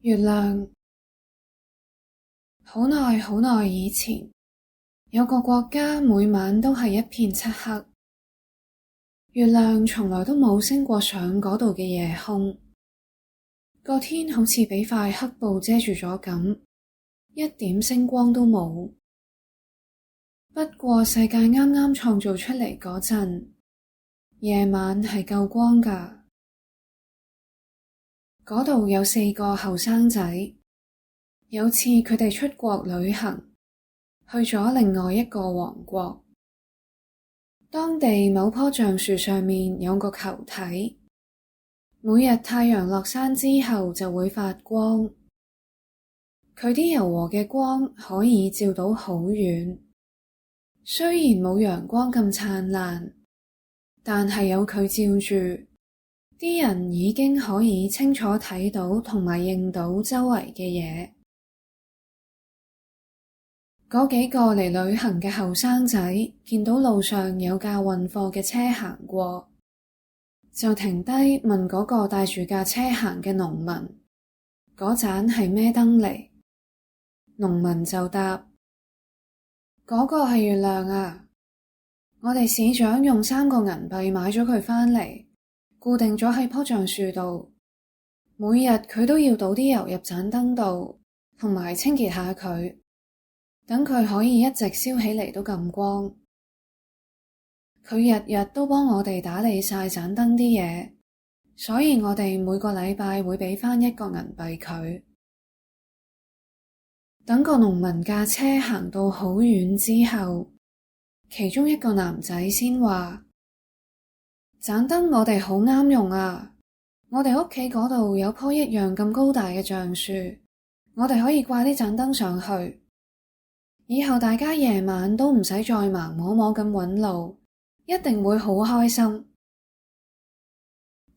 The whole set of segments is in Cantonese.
月亮。好耐好耐以前，有個國家每晚都係一片漆黑，月亮從來都冇升過上嗰度嘅夜空，個天好似俾塊黑布遮住咗咁，一點星光都冇。不過世界啱啱創造出嚟嗰陣，夜晚係夠光㗎。嗰度有4個後生仔，有次佢哋出國旅行，去咗另外一個王國。當地某棵橡樹上面有個球體，每日太陽落山之後就會發光。佢啲柔和嘅光可以照到好遠，雖然冇陽光咁燦爛，但係有佢照住，啲人已經可以清楚睇到同埋認到周圍嘅嘢。嗰幾個嚟旅行嘅後生仔見到路上有架運貨嘅車行過，就停低問嗰個帶住架車行嘅農民，嗰盞係咩燈嚟？農民就答：嗰個係月亮啊！我哋市長用3個銀幣買咗佢返嚟，固定咗喺棵橡樹度，每日佢都要倒啲油入盞燈度，同埋清潔下佢，等佢可以一直燒起嚟都咁光。佢日日都幫我哋打理晒盞燈啲嘢，所以我哋每個禮拜會畀返1個銀幣佢。等個農民架車行到好遠之後，其中一個男仔先話：盞燈我哋好啱用啊！我哋屋企嗰度有棵一樣咁高大嘅橡樹，我哋可以掛啲盞燈上去，以後大家夜晚都唔使再盲摸摸咁搵路，一定會好開心。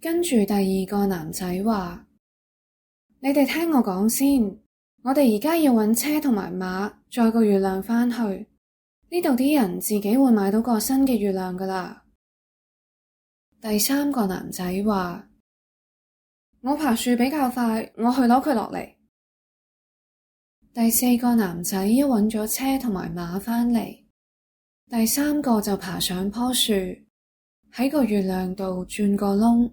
跟住第2個男仔話：你哋聽我講先，我哋而家要搵車同埋馬載個月亮返去，呢度啲人自己會買到個新嘅月亮㗎喇。第3個男仔話：我爬樹比較快，我去攞佢落嚟。第4個男仔一搵咗車同埋馬返嚟，第3個就爬上棵樹，喺個月亮度鑽個窿，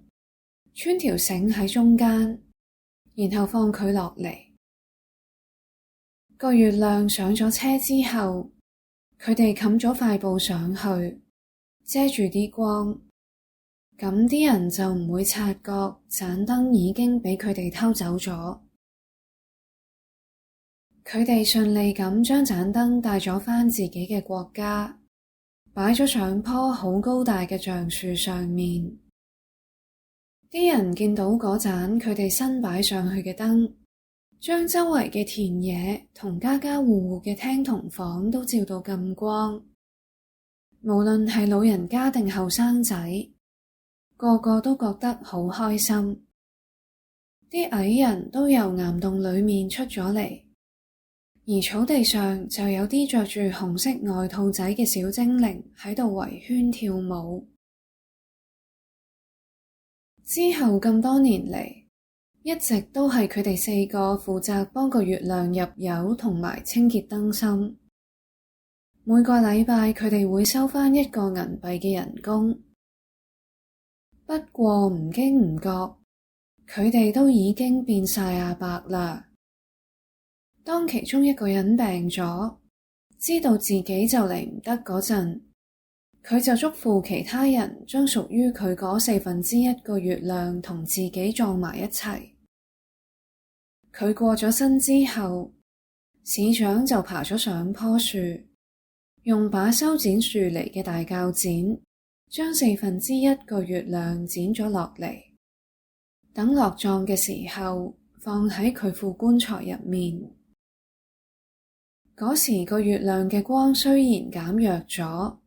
穿條繩喺中間，然後放佢落嚟。個月亮上咗車之後，佢哋冚咗塊布上去，遮住啲光，咁啲人就唔會察覺盞燈已經畀佢哋偷走咗。佢哋順利咁將盞燈帶咗返自己嘅國家，擺咗上棵好高大嘅橡樹上面。啲人見到嗰盞佢哋新擺上去嘅燈，將周圍嘅田野同家家戶戶嘅廳同房都照到咁光，無論係老人家定後生仔，個個都覺得好開心。啲矮人都由岩洞裏面出咗嚟，而草地上就有啲着住紅色外套仔嘅小精靈喺度圍圈跳舞。之後咁多年嚟，一直都係佢哋4個負責幫個月亮入油同埋清潔燈芯。每個禮拜佢哋會收返1個銀幣嘅人工。不過唔經唔覺，佢哋都已經變晒阿伯啦。當其中一個人病咗，知道自己就嚟唔得嗰陣，佢就囑咐其他人將屬於佢嗰1/4個月亮同自己撞埋一齊。佢過咗身之後，市長就爬咗上棵樹，用把修剪樹籬嘅大鉸剪，將1/4個月亮剪咗落嚟，等落葬嘅時候放喺佢副棺材入面。嗰時個月亮嘅光雖然減弱咗，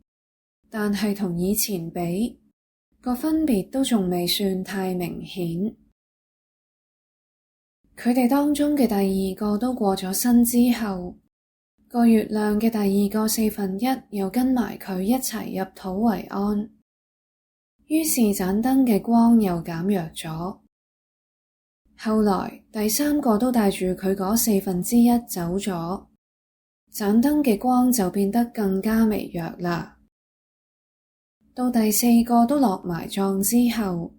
但係同以前比，個分別都仲未算太明顯。佢哋當中嘅第2個都過咗身之後，個月亮嘅第2個1/4又跟埋佢一齊入土為安，於是盞燈嘅光又減弱咗。後來第三個都帶住佢嗰1/4走咗，盞燈嘅光就變得更加微弱啦。到第4個都落埋葬之後，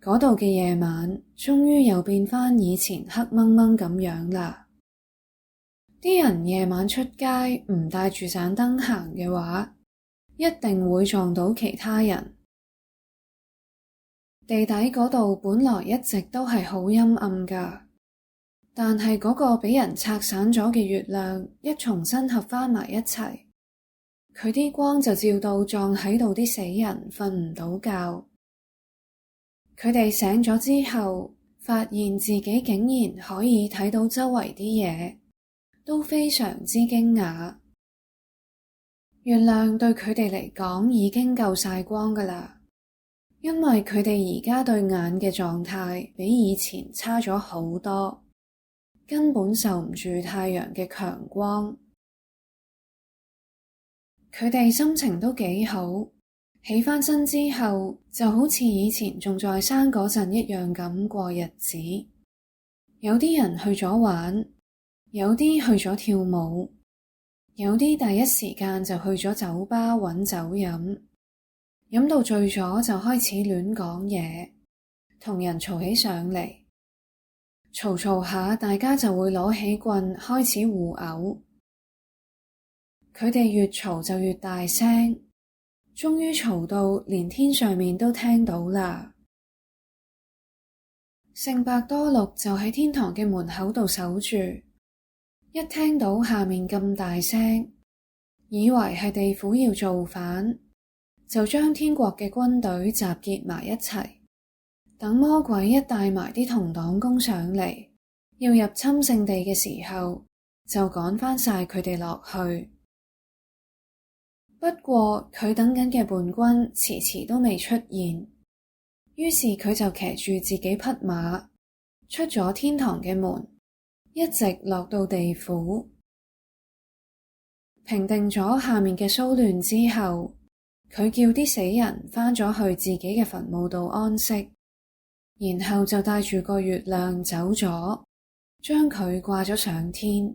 嗰度嘅夜晚終於又變返以前黑掹掹咁樣啦。啲人夜晚出街唔帶住盞燈行嘅話，一定會撞到其他人。地底嗰度本來一直都係好陰暗㗎，但係嗰個俾人拆散咗嘅月亮一重新合返埋一齊，佢啲光就照到撞喺度啲死人瞓唔到覺。佢哋醒咗之後，發現自己竟然可以睇到周圍啲嘢，都非常之驚訝。月亮對佢哋嚟講已經夠晒光㗎啦，因為佢哋而家對眼嘅狀態比以前差咗好多，根本受唔住太陽嘅強光。佢哋心情都幾好，起返身之後就好似以前仲在生嗰陣一樣咁過日子。有啲人去咗玩，有啲去咗跳舞，有啲第一時間就去咗酒吧搵酒飲，飲到醉咗就開始亂講嘢，同人嘈起上嚟，嘈嘈下大家就會攞起棍開始互毆。佢哋越嘈就越大聲，終於嘈到連天上面都聽到啦。聖伯多祿就喺天堂嘅門口度守住，一聽到下面咁大聲，以為係地府要造反，就將天國嘅軍隊集結埋一齊，等魔鬼一帶埋啲同黨攻上嚟，要入侵聖地嘅時候，就趕返晒佢哋落去。不過佢等緊嘅叛軍遲遲都未出現，於是佢就騎住自己匹馬，出咗天堂嘅門，一直落到地府。平定咗下面嘅騷亂之後，佢叫啲死人返咗去自己嘅墳墓度安息，然後就帶住個月亮走咗，將佢掛咗上天。